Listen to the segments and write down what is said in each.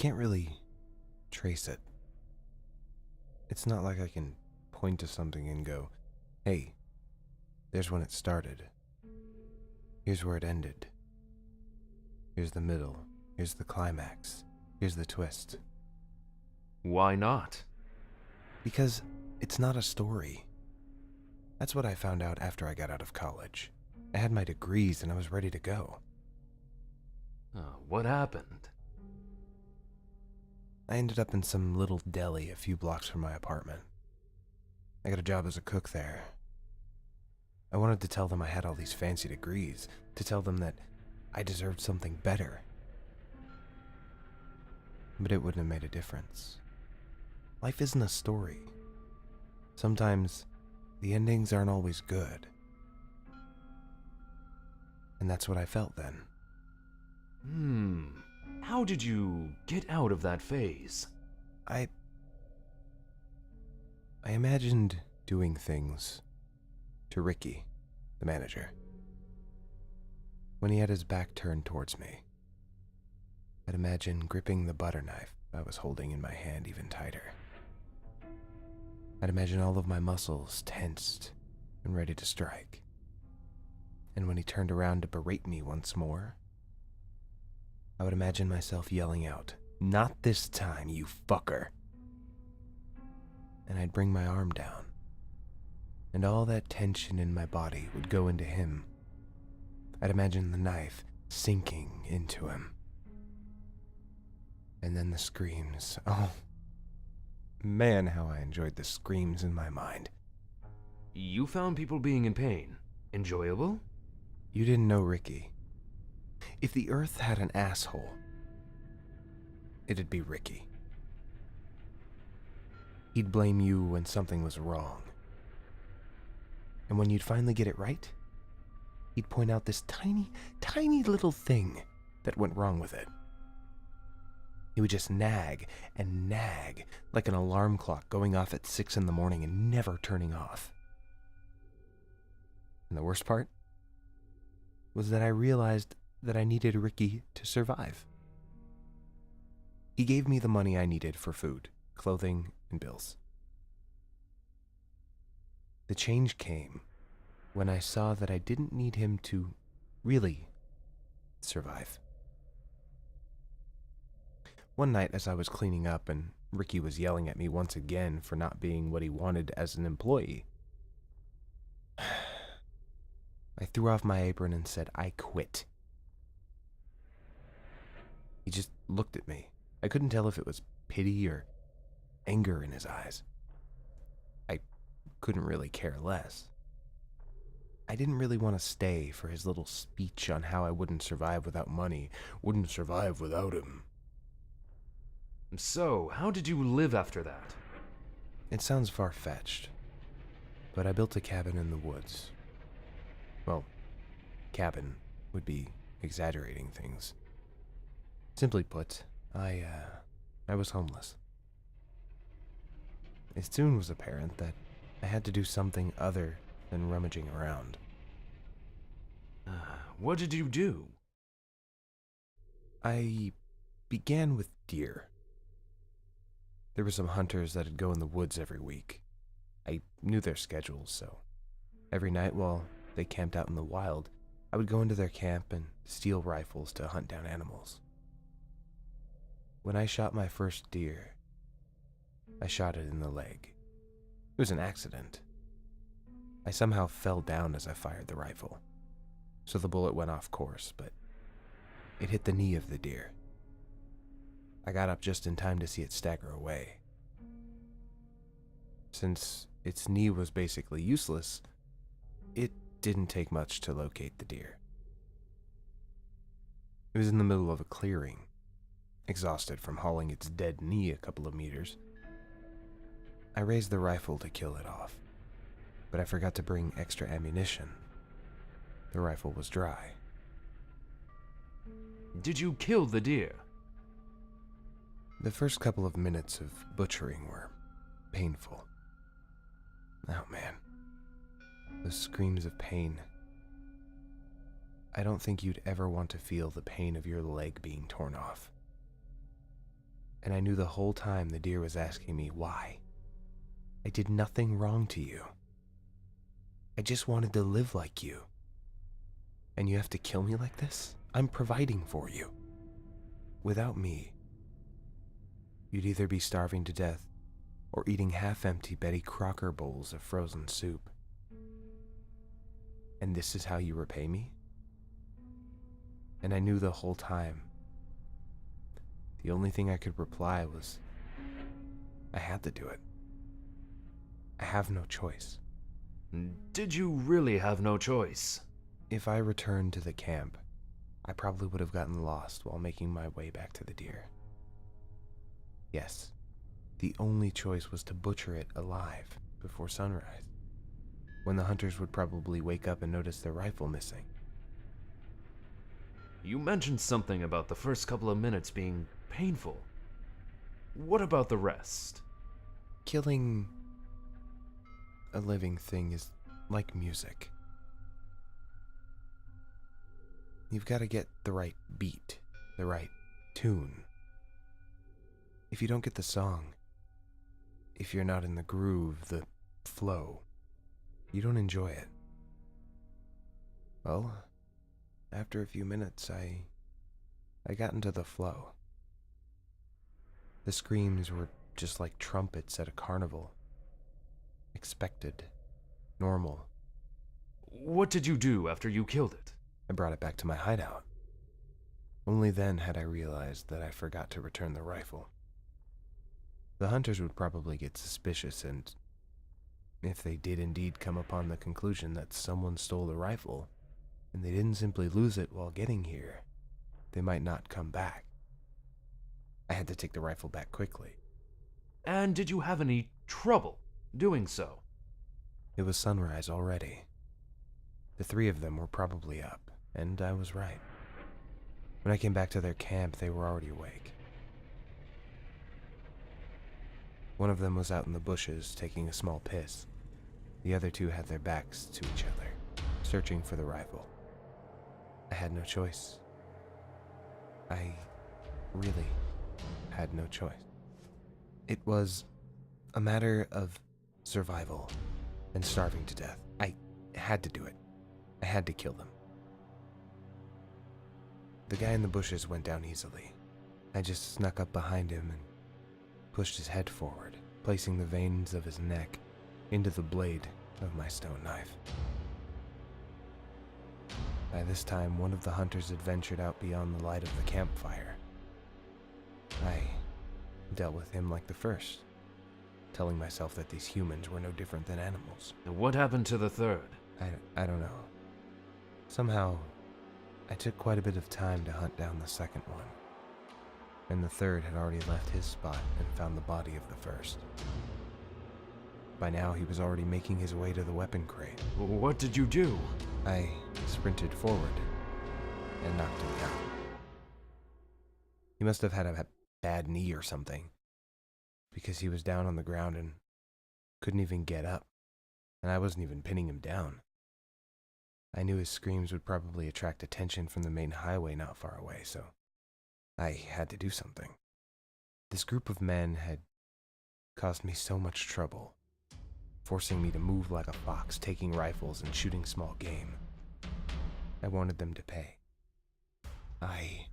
can't really trace it. It's not like I can point to something and go, hey, there's when it started. Here's where it ended. Here's the middle. Here's the climax. Here's the twist. Why not? Because it's not a story. That's what I found out after I got out of college. I had my degrees and I was ready to go. What happened? I ended up in some little deli a few blocks from my apartment. I got a job as a cook there. I wanted to tell them I had all these fancy degrees, to tell them that I deserved something better. But it wouldn't have made a difference. Life isn't a story. Sometimes the endings aren't always good. And that's what I felt then. How did you get out of that phase? I imagined doing things to Ricky, the manager. When he had his back turned towards me, I'd imagine gripping the butter knife I was holding in my hand even tighter. I'd imagine all of my muscles tensed and ready to strike. And when he turned around to berate me once more, I would imagine myself yelling out, "Not this time, you fucker!" And I'd bring my arm down, and all that tension in my body would go into him. I'd imagine the knife sinking into him. And then the screams. Oh, man, how I enjoyed the screams in my mind. You found people being in pain enjoyable? You didn't know Ricky. If the earth had an asshole, it'd be Ricky. He'd blame you when something was wrong. And when you'd finally get it right, he'd point out this tiny, tiny little thing that went wrong with it. He would just nag and nag like an alarm clock going off at 6 in the morning and never turning off. And the worst part was that I realized that I needed Ricky to survive. He gave me the money I needed for food, clothing, and bills. The change came when I saw that I didn't need him to really survive. One night as I was cleaning up and Ricky was yelling at me once again for not being what he wanted as an employee, I threw off my apron and said, "I quit." He just looked at me. I couldn't tell if it was pity or anger in his eyes. I couldn't really care less. I didn't really want to stay for his little speech on how I wouldn't survive without money, wouldn't survive without him. So, how did you live after that? It sounds far-fetched, but I built a cabin in the woods. Well, cabin would be exaggerating things. Simply put, I was homeless. It soon was apparent that I had to do something other than rummaging around. What did you do? I began with deer. There were some hunters that'd go in the woods every week. I knew their schedules, so every night while they camped out in the wild, I would go into their camp and steal rifles to hunt down animals. When I shot my first deer, I shot it in the leg. It was an accident. I somehow fell down as I fired the rifle, so the bullet went off course, but it hit the knee of the deer. I got up just in time to see it stagger away. Since its knee was basically useless, it didn't take much to locate the deer. It was in the middle of a clearing, exhausted from hauling its dead knee a couple of meters. I raised the rifle to kill it off, but I forgot to bring extra ammunition. The rifle was dry. Did you kill the deer? The first couple of minutes of butchering were painful. Oh man, those screams of pain. I don't think you'd ever want to feel the pain of your leg being torn off. And I knew the whole time the deer was asking me why. I did nothing wrong to you. I just wanted to live like you. And you have to kill me like this? I'm providing for you. Without me, you'd either be starving to death or eating half-empty Betty Crocker bowls of frozen soup. And this is how you repay me? And I knew the whole time. The only thing I could reply was, I had to do it. I have no choice. Did you really have no choice? If I returned to the camp, I probably would have gotten lost while making my way back to the deer. Yes, the only choice was to butcher it alive before sunrise, when the hunters would probably wake up and notice their rifle missing. You mentioned something about the first couple of minutes being painful. What about the rest? Killing a living thing is like music. You've got to get the right beat, the right tune. If you don't get the song, if you're not in the groove, the flow, you don't enjoy it. Well, after a few minutes, I got into the flow. The screams were just like trumpets at a carnival. Expected. Normal. What did you do after you killed it? I brought it back to my hideout. Only then had I realized that I forgot to return the rifle. The hunters would probably get suspicious, and if they did indeed come upon the conclusion that someone stole the rifle, and they didn't simply lose it while getting here, they might not come back. I had to take the rifle back quickly. And did you have any trouble doing so? It was sunrise already. The three of them were probably up, and I was right. When I came back to their camp, they were already awake. One of them was out in the bushes taking a small piss. The other two had their backs to each other, searching for the rifle. I had no choice. I really had no choice. It was a matter of survival and starving to death. I had to do it. I had to kill them. The guy in the bushes went down easily. I just snuck up behind him and pushed his head forward, placing the veins of his neck into the blade of my stone knife. By this time, one of the hunters had ventured out beyond the light of the campfire. I dealt with him like the first, telling myself that these humans were no different than animals. And what happened to the third? I don't know. Somehow, I took quite a bit of time to hunt down the second one, and the third had already left his spot and found the body of the first. By now, he was already making his way to the weapon crate. What did you do? I sprinted forward and knocked him down. He must have had a bad knee or something, because he was down on the ground and couldn't even get up, and I wasn't even pinning him down. I knew his screams would probably attract attention from the main highway not far away, so I had to do something. This group of men had caused me so much trouble, forcing me to move like a fox, taking rifles and shooting small game. I wanted them to pay. I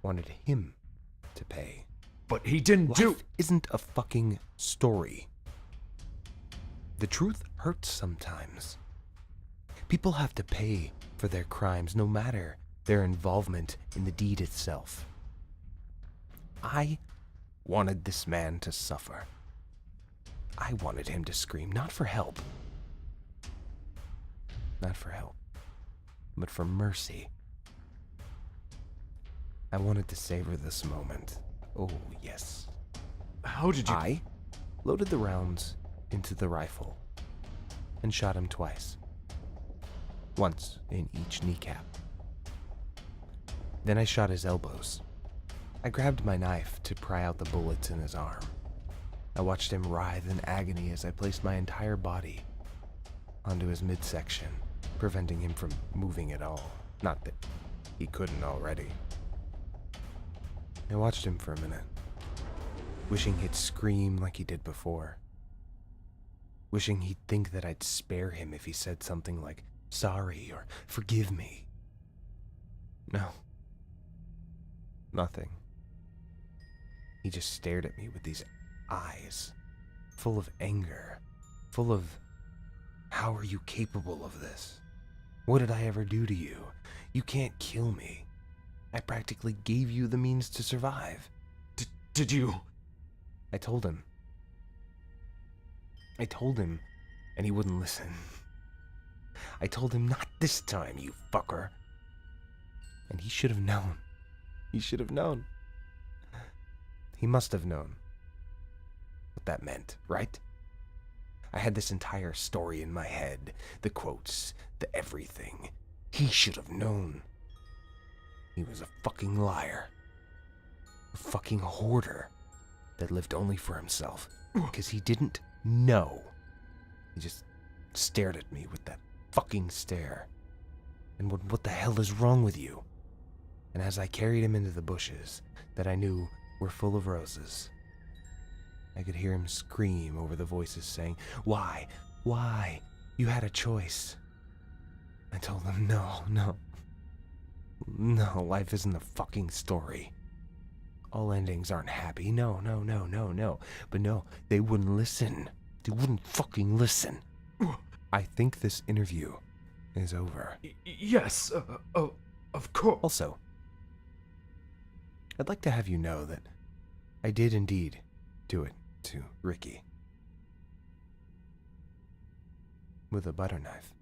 wanted him to pay. But he didn't do— Life isn't a fucking story. The truth hurts sometimes. People have to pay for their crimes, no matter their involvement in the deed itself. I wanted this man to suffer. I wanted him to scream, not for help. Not for help, but for mercy. I wanted to savor this moment. Oh, yes. How did you— I loaded the rounds into the rifle and shot him twice. Once in each kneecap. Then I shot his elbows. I grabbed my knife to pry out the bullets in his arm. I watched him writhe in agony as I placed my entire body onto his midsection, preventing him from moving at all. Not that he couldn't already. I watched him for a minute, wishing he'd scream like he did before, wishing he'd think that I'd spare him if he said something like sorry or forgive me. No. Nothing. He just stared at me with these eyes, full of anger, full of, how are you capable of this? What did I ever do to you? You can't kill me. I practically gave you the means to survive. Did you? I told him. And he wouldn't listen. I told him, not this time, you fucker. And he should have known. He should have known. He must have known what that meant, right? I had this entire story in my head. The quotes, the everything. He should have known. He was a fucking liar. A fucking hoarder that lived only for himself. Because he didn't know. He just stared at me with that fucking stare. And what the hell is wrong with you? And as I carried him into the bushes that I knew were full of roses, I could hear him scream over the voices saying, why? Why? You had a choice. I told him, no, life isn't a fucking story. All endings aren't happy. No. But no, they wouldn't listen. They wouldn't fucking listen. I think this interview is over. Yes, of course. Also, I'd like to have you know that I did indeed do it to Ricky. With a butter knife.